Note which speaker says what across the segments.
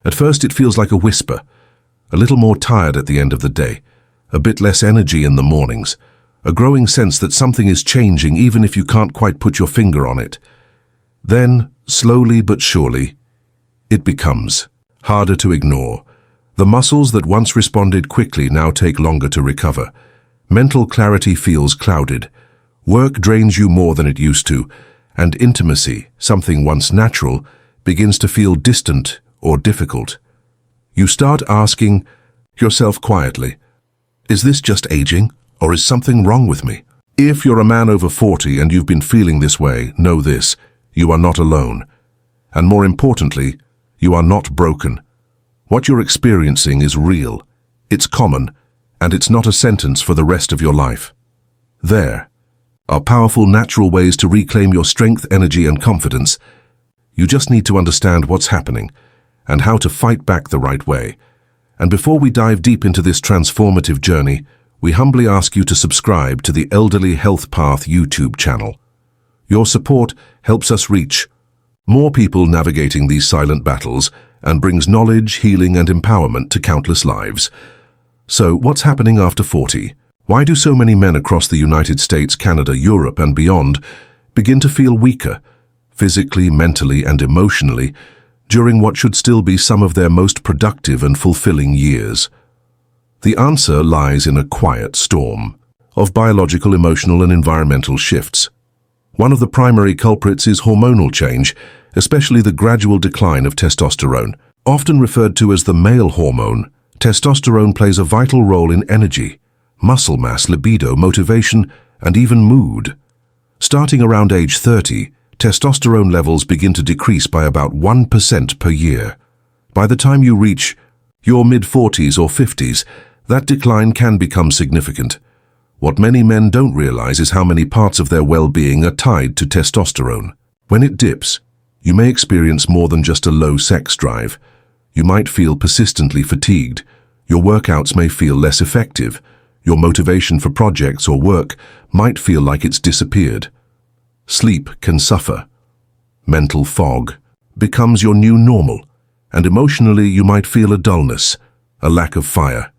Speaker 1: At first it feels like a whisper, a little more tired at the end of the day, a bit less energy in the mornings, a growing sense that something is changing even if you can't quite put your finger on it. Then, slowly but surely, it becomes harder to ignore. The muscles that once responded quickly now take longer to recover. Mental clarity feels clouded. Work drains you more than it used to, and intimacy, something once natural, begins to feel distant or difficult. You start asking yourself quietly, is this just aging, or is something wrong with me? If you're a man over 40 and you've been feeling this way, know this: you are not alone. And more importantly, you are not broken. What you're experiencing is real, it's common, and it's not a sentence for the rest of your life. There are powerful natural ways to reclaim your strength, energy, and confidence. You just need to understand what's happening and how to fight back the right way. And before we dive deep into this transformative journey, we humbly ask you to subscribe to the Elderly Health Path YouTube channel. Your support helps us reach more people navigating these silent battles and brings knowledge, healing, and empowerment to countless lives. So, what's happening after 40? Why do so many men across the United States, Canada, Europe, and beyond begin to feel weaker, physically, mentally, and emotionally, during what should still be some of their most productive and fulfilling years? The answer lies in a quiet storm of biological, emotional, and environmental shifts. One of the primary culprits is hormonal change, especially the gradual decline of testosterone. Often referred to as the male hormone, testosterone plays a vital role in energy, muscle mass, libido, motivation, and even mood. Starting around age 30, testosterone levels begin to decrease by about 1% per year. By the time you reach your mid-40s or 50s, that decline can become significant. What many men don't realize is how many parts of their well-being are tied to testosterone. When it dips, you may experience more than just a low sex drive. You might feel persistently fatigued. Your workouts may feel less effective. Your motivation for projects or work might feel like it's disappeared. Sleep can suffer. Mental fog becomes your new normal, and emotionally you might feel a dullness, a lack of fire.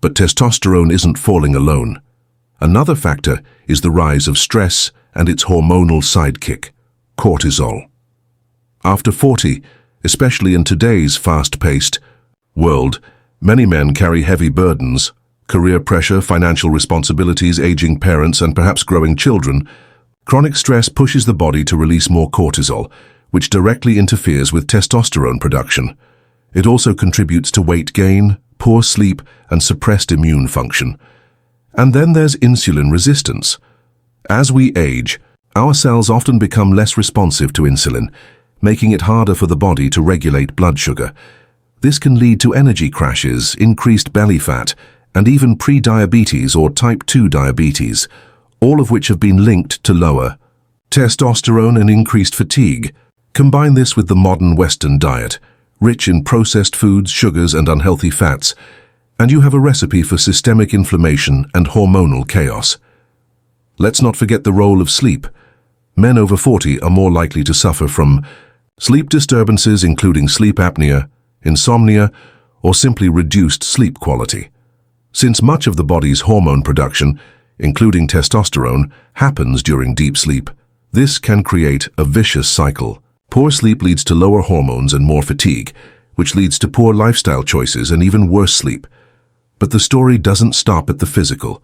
Speaker 1: But testosterone isn't falling alone. Another factor is the rise of stress and its hormonal sidekick, cortisol. After 40, especially in today's fast-paced world, many men carry heavy burdens: career pressure, financial responsibilities, aging parents, and perhaps growing children. Chronic stress pushes the body to release more cortisol, which directly interferes with testosterone production. It also contributes to weight gain, poor sleep, and suppressed immune function. And then there's insulin resistance. As we age, our cells often become less responsive to insulin, making it harder for the body to regulate blood sugar. This can lead to energy crashes, increased belly fat, and even pre-diabetes or type 2 diabetes, all of which have been linked to lower testosterone and increased fatigue. Combine this with the modern Western diet, rich in processed foods, sugars, and unhealthy fats, and you have a recipe for systemic inflammation and hormonal chaos. Let's not forget the role of sleep. Men over 40 are more likely to suffer from sleep disturbances, including sleep apnea, insomnia, or simply reduced sleep quality. Since much of the body's hormone production, including testosterone, happens during deep sleep, this can create a vicious cycle. Poor sleep leads to lower hormones and more fatigue, which leads to poor lifestyle choices and even worse sleep. But the story doesn't stop at the physical.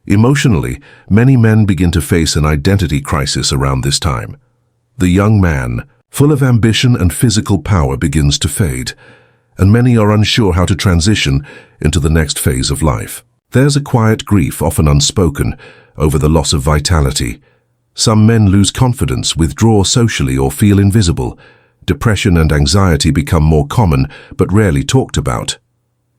Speaker 1: Emotionally, many men begin to face an identity crisis around this time. The young man, full of ambition and physical power, begins to fade, and many are unsure how to transition into the next phase of life. There's a quiet grief, often unspoken, over the loss of vitality. Some men lose confidence, withdraw socially, or feel invisible. Depression and anxiety become more common, but rarely talked about.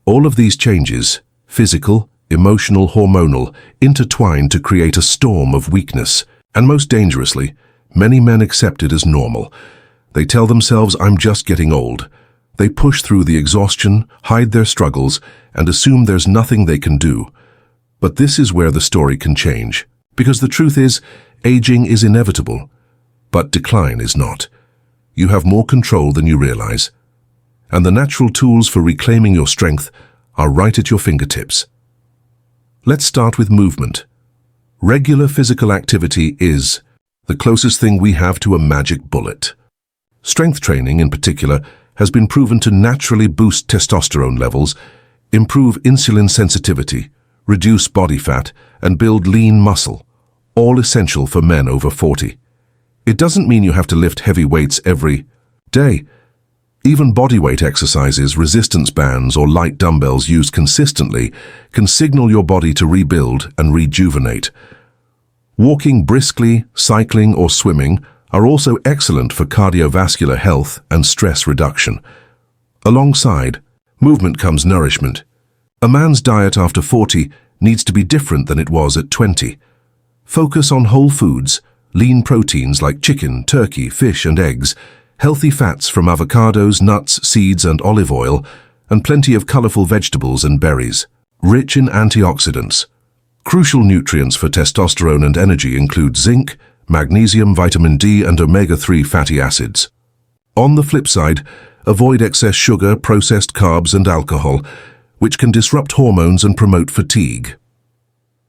Speaker 1: All of these changes, physical, emotional, hormonal, intertwine to create a storm of weakness. And most dangerously, many men accept it as normal. They tell themselves, "I'm just getting old." They push through the exhaustion, hide their struggles, and assume there's nothing they can do. But this is where the story can change. Because the truth is, aging is inevitable, but decline is not. You have more control than you realize. and the natural tools for reclaiming your strength are right at your fingertips. Let's start with movement. Regular physical activity is the closest thing we have to a magic bullet. Strength training, in particular, has been proven to naturally boost testosterone levels, improve insulin sensitivity, reduce body fat, and build lean muscle, all essential for men over 40. It doesn't mean you have to lift heavy weights every day. Even bodyweight exercises, resistance bands, or light dumbbells used consistently can signal your body to rebuild and rejuvenate. Walking briskly, cycling, or swimming are also excellent for cardiovascular health and stress reduction. Alongside movement comes nourishment. A man's diet after 40 needs to be different than it was at 20. Focus on whole foods, lean proteins like chicken, turkey, fish, and eggs, healthy fats from avocados, nuts, seeds, and olive oil, and plenty of colorful vegetables and berries. Rich in antioxidants. Crucial nutrients for testosterone and energy include zinc, magnesium, vitamin D, and omega-3 fatty acids. On the flip side, avoid excess sugar, processed carbs, and alcohol, which can disrupt hormones and promote fatigue.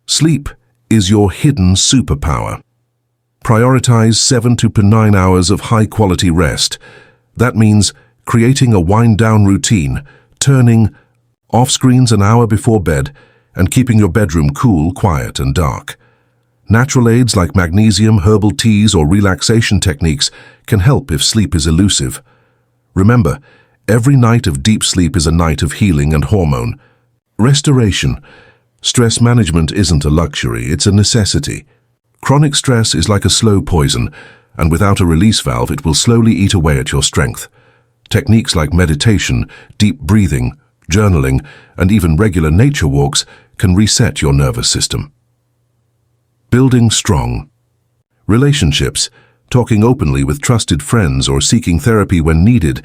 Speaker 1: Sleep is your hidden superpower. Prioritize 7 to 9 hours of high-quality rest. That means creating a wind-down routine, turning off screens an hour before bed, and keeping your bedroom cool, quiet, and dark. Natural aids like magnesium, herbal teas, or relaxation techniques can help if sleep is elusive. Remember, every night of deep sleep is a night of healing and hormone restoration. Stress management isn't a luxury, it's a necessity. Chronic stress is like a slow poison, and without a release valve, it will slowly eat away at your strength. Techniques like meditation, deep breathing, journaling, and even regular nature walks can reset your nervous system. Building strong relationships, talking openly with trusted friends, or seeking therapy when needed,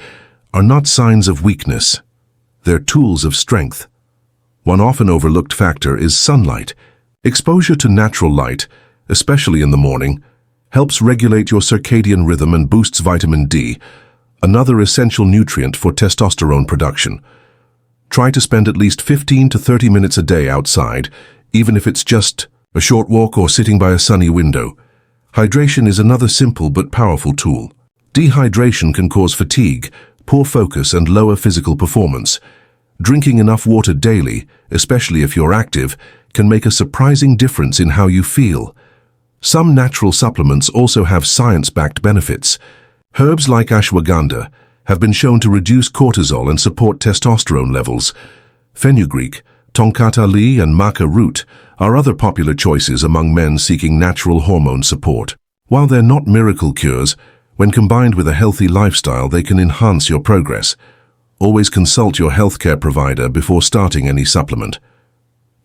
Speaker 1: are not signs of weakness. They're tools of strength. One often overlooked factor is sunlight. Exposure to natural light, especially in the morning, helps regulate your circadian rhythm and boosts vitamin D, another essential nutrient for testosterone production. Try to spend at least 15 to 30 minutes a day outside, even if it's just a short walk or sitting by a sunny window. Hydration is another simple but powerful tool. Dehydration can cause fatigue, poor focus, and lower physical performance. Drinking enough water daily, especially if you're active, can make a surprising difference in how you feel. Some natural supplements also have science-backed benefits. Herbs like ashwagandha have been shown to reduce cortisol and support testosterone levels. Fenugreek, Tongkat Ali, and maca root are other popular choices among men seeking natural hormone support. While they're not miracle cures, when combined with a healthy lifestyle, they can enhance your progress. Always consult your healthcare provider before starting any supplement.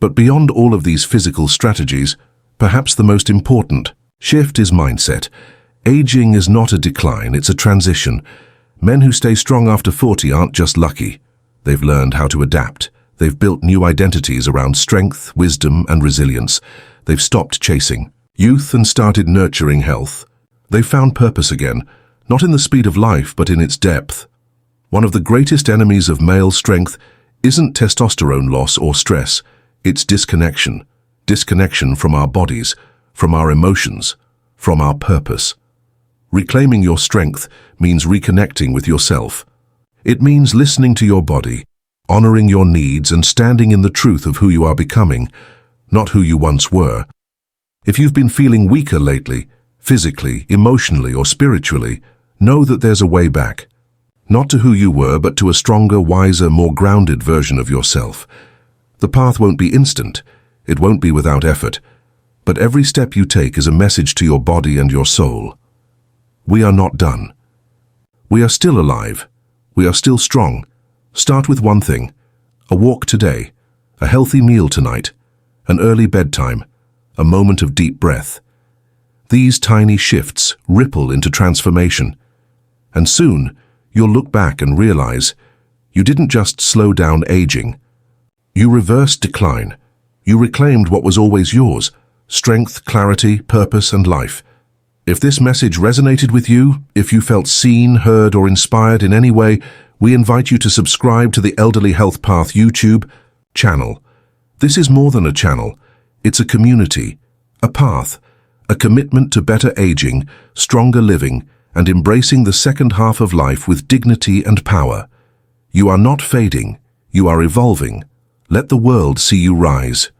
Speaker 1: But beyond all of these physical strategies, perhaps the most important shift is mindset. Aging is not a decline, it's a transition. Men who stay strong after 40 aren't just lucky. They've learned how to adapt. They've built new identities around strength, wisdom, and resilience. They've stopped chasing youth and started nurturing health. They've found purpose again, not in the speed of life, but in its depth. One of the greatest enemies of male strength isn't testosterone loss or stress, it's disconnection. Disconnection from our bodies, from our emotions, from our purpose. Reclaiming your strength means reconnecting with yourself. It means listening to your body, honoring your needs, and standing in the truth of who you are becoming, not who you once were. If you've been feeling weaker lately, physically, emotionally, or spiritually, know that there's a way back. Not to who you were, but to a stronger, wiser, more grounded version of yourself. The path won't be instant. It won't be without effort. But every step you take is a message to your body and your soul. We are not done. We are still alive. We are still strong. Start with one thing: a walk today, a healthy meal tonight, an early bedtime, a moment of deep breath. These tiny shifts ripple into transformation. And soon, you'll look back and realize you didn't just slow down aging. You reversed decline. You reclaimed what was always yours: strength, clarity, purpose, and life. If this message resonated with you, if you felt seen, heard, or inspired in any way, we invite you to subscribe to the Elderly Health Path YouTube channel. This is more than a channel. It's a community, a path, a commitment to better aging, stronger living, and embracing the second half of life with dignity and power. You are not fading. You are evolving. Let the world see you rise.